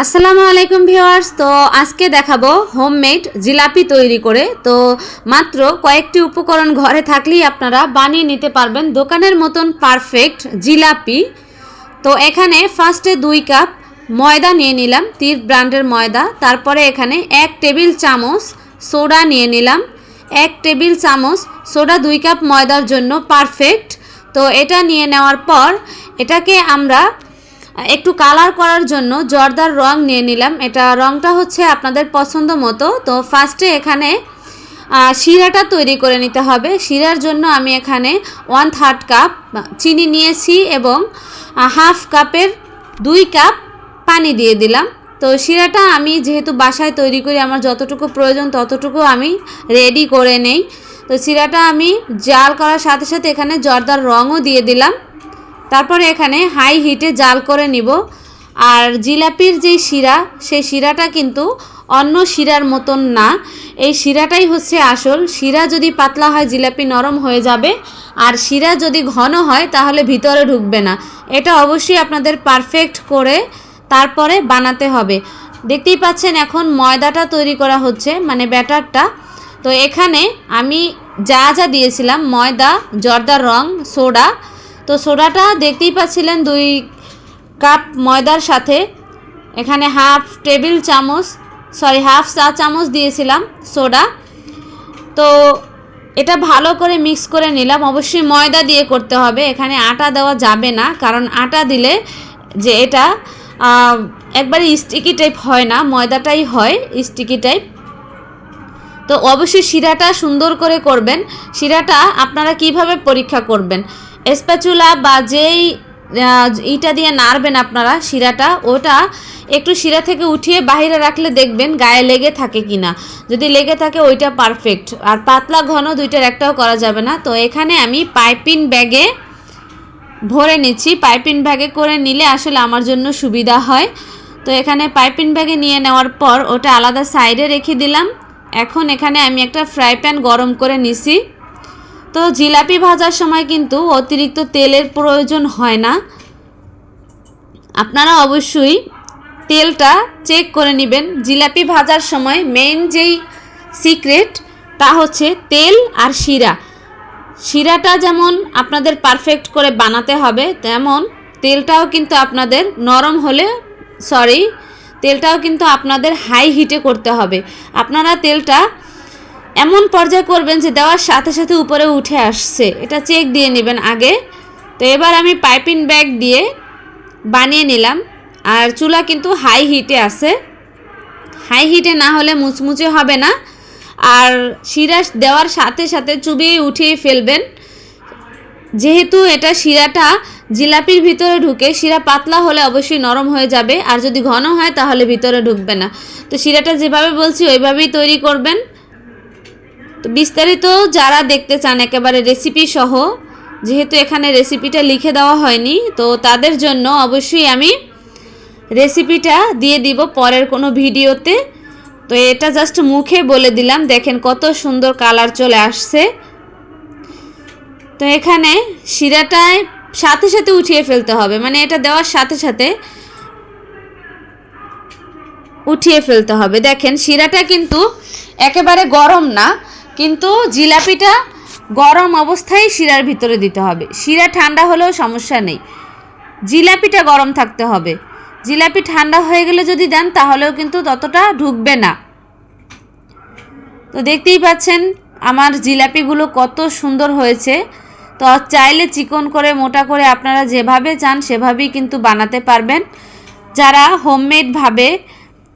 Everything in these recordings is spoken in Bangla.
আসসালামু আলাইকুম ভিউয়ার্স। তো আজকে দেখাবো হোমমেড জিলাপি তৈরি করে। তো মাত্র কয়েকটি উপকরণ ঘরে থাকলেই আপনারা বানিয়ে নিতে পারবেন দোকানের মতন পারফেক্ট জিলাপি। তো এখানে ফার্স্টে 2 কাপ ময়দা নিয়ে নিলাম, তীর ব্র্যান্ডের ময়দা। তারপরে এখানে 1 টেবিল চামচ সোডা নিয়ে নিলাম। 1 টেবিল চামচ সোডা 2 কাপ ময়দার জন্য পারফেক্ট। তো এটা নিয়ে নেওয়ার পর এটাকে আমরা একটু কালার করার জন্য জর্দার রং নিয়ে নিলাম। এটা রংটা হচ্ছে আপনাদের পছন্দ মতো। তো ফার্স্টে এখানে শিরাটা তৈরি করে নিতে হবে। শিরার জন্য আমি এখানে 1/3 কাপ চিনি নিয়েছি এবং হাফ কাপের 2 কাপ পানি দিয়ে দিলাম। তো শিরাটা আমি যেহেতু বাসায় তৈরি করি, আমার যতটুকু প্রয়োজন ততটুকু আমি রেডি করে নেই। তো শিরাটা আমি জাল করার সাথে সাথে এখানে জর্দার রঙও দিয়ে দিলাম। তারপরে এখানে হাই হিটে জাল করে নিব। আর জিলাপির যে শিরা, সেই শিরাটা কিন্তু অন্য শিরার মতন না, এই শিরাটাই হচ্ছে আসল। শিরা যদি পাতলা হয় জিলাপি নরম হয়ে যাবে, আর শিরা যদি ঘন হয় তাহলে ভিতরে ঢুকবে না। এটা অবশ্যই আপনাদের পারফেক্ট করে তারপরে বানাতে হবে। দেখতেই পাচ্ছেন এখন ময়দাটা তৈরি করা হচ্ছে, মানে ব্যাটারটা। তো এখানে আমি যা যা দিয়েছিলাম, ময়দা, জর্দার রং, সোডা। তো সোডাটা দেখতেই পাচ্ছিলেন 2 কাপ ময়দার সাথে এখানে হাফ চা চামচ দিয়েছিলাম সোডা। তো এটা ভালো করে মিক্স করে নিলাম। অবশ্যই ময়দা দিয়ে করতে হবে, এখানে আটা দেওয়া যাবে না, কারণ আটা দিলে যে এটা একবারে স্টিকি টাইপ হয় না, ময়দাটাই হয় স্টিকি টাইপ। তো অবশ্যই শিরাটা সুন্দর করে করবেন। শিরাটা আপনারা কিভাবে পরীক্ষা করবেন, স্প্যাচুলা বা যেই ইটা দিয়ে নাড়বেন আপনারা শিরাটা, ওটা একটু শিরা থেকে উঠিয়ে বাইরে রাখলে দেখবেন গায়ে লেগে থাকে কিনা। যদি লেগে থাকে ওইটা পারফেক্ট। আর পাতলা ঘন দুইটার একটাও করা যাবে না। তো এখানে আমি পাইপিং ব্যাগে ভরে নিচ্ছি। পাইপিং ব্যাগে করে নিলে আসলে আমার জন্য সুবিধা হয়। তো এখানে পাইপিং ব্যাগে নিয়ে নেওয়ার পর ওটা আলাদা সাইডে রেখে দিলাম। এখন এখানে আমি একটা ফ্রাই প্যান গরম করে নিছি। তো জিলাপি ভাজার সময় কিন্তু অতিরিক্ত তেলের প্রয়োজন হয় না। আপনারা অবশ্যই তেলটা চেক করে নেবেন। জিলাপি ভাজার সময় মেইন যেই সিক্রেট তা হচ্ছে তেল আর শিরা। শিরাটা যেমন আপনাদের পারফেক্ট করে বানাতে হবে, তেমন তেলটাও কিন্তু আপনাদের তেলটাও কিন্তু আপনাদের হাই হিটে করতে হবে। আপনারা তেলটা এমন পর্যায়ে করবেন যে দেওয়ার সাথে সাথে উপরে উঠে আসছে, এটা চেক দিয়ে নেবেন আগে। তো এবার আমি পাইপিং ব্যাগ দিয়ে বানিয়ে নিলাম। আর চুলা কিন্তু হাই হিটে আছে, হাই হিটে না হলে মুচমুচে হবে না। আর শিরা দেওয়ার সাথে সাথে চুবিয়ে উঠিয়ে ফেলবেন, যেহেতু এটা শিরাটা জিলাপির ভিতরে ঢুকে। শিরা পাতলা হলে অবশ্যই নরম হয়ে যাবে, আর যদি ঘন হয় তাহলে ভিতরে ঢুকবে না। তো শিরাটা যেভাবে বলছি ওইভাবেই তৈরি করবেন। তো বিস্তারিত যারা দেখতে চান একেবারে রেসিপি সহ, যেহেতু এখানে রেসিপিটা লিখে দেওয়া হয়নি, তো তাদের জন্য অবশ্যই আমি রেসিপিটা দিয়ে দিব পরের কোনো ভিডিওতে। তো এটা জাস্ট মুখে বলে দিলাম, দেখেন কত সুন্দর কালার চলে আসছে। তো এখানে শিরাটায় সাথে সাথে উঠিয়ে ফেলতে হবে, মানে এটা দেওয়ার সাথে সাথে উঠিয়ে ফেলতে হবে। দেখেন শিরাটা কিন্তু একেবারে গরম না, কিন্তু জিলাপিটা গরম অবস্থায় শিরার ভিতরে দিতে হবে। শিরা ঠান্ডা হলেও সমস্যা নেই, জিলাপিটা গরম থাকতে হবে। জিলাপি ঠান্ডা হয়ে গেলে যদি দেন তাহলেও কিন্তু ততটা ঢুকবে না। তো দেখতেই পাচ্ছেন আমার জিলাপিগুলো কত সুন্দর হয়েছে। তো চাইলে চিকন করে মোটা করে আপনারা যেভাবে চান সেভাবেই কিন্তু বানাতে পারবেন। যারা হোমমেডভাবে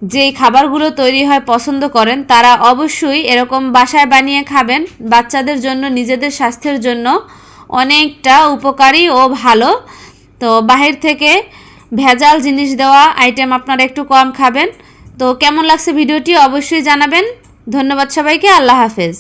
যেই খাবারগুলো তৈরি হয় পছন্দ করেন, তারা অবশ্যই এরকম বাসায় বানিয়ে খাবেন। বাচ্চাদের জন্য, নিজেদের স্বাস্থ্যের জন্য অনেকটা উপকারী ও ভালো। তো বাহির থেকে ভেজাল জিনিস দেওয়া আইটেম আপনারা একটু কম খাবেন। তো কেমন লাগছে ভিডিওটি অবশ্যই জানাবেন। ধন্যবাদ সবাইকে। আল্লাহ হাফেজ।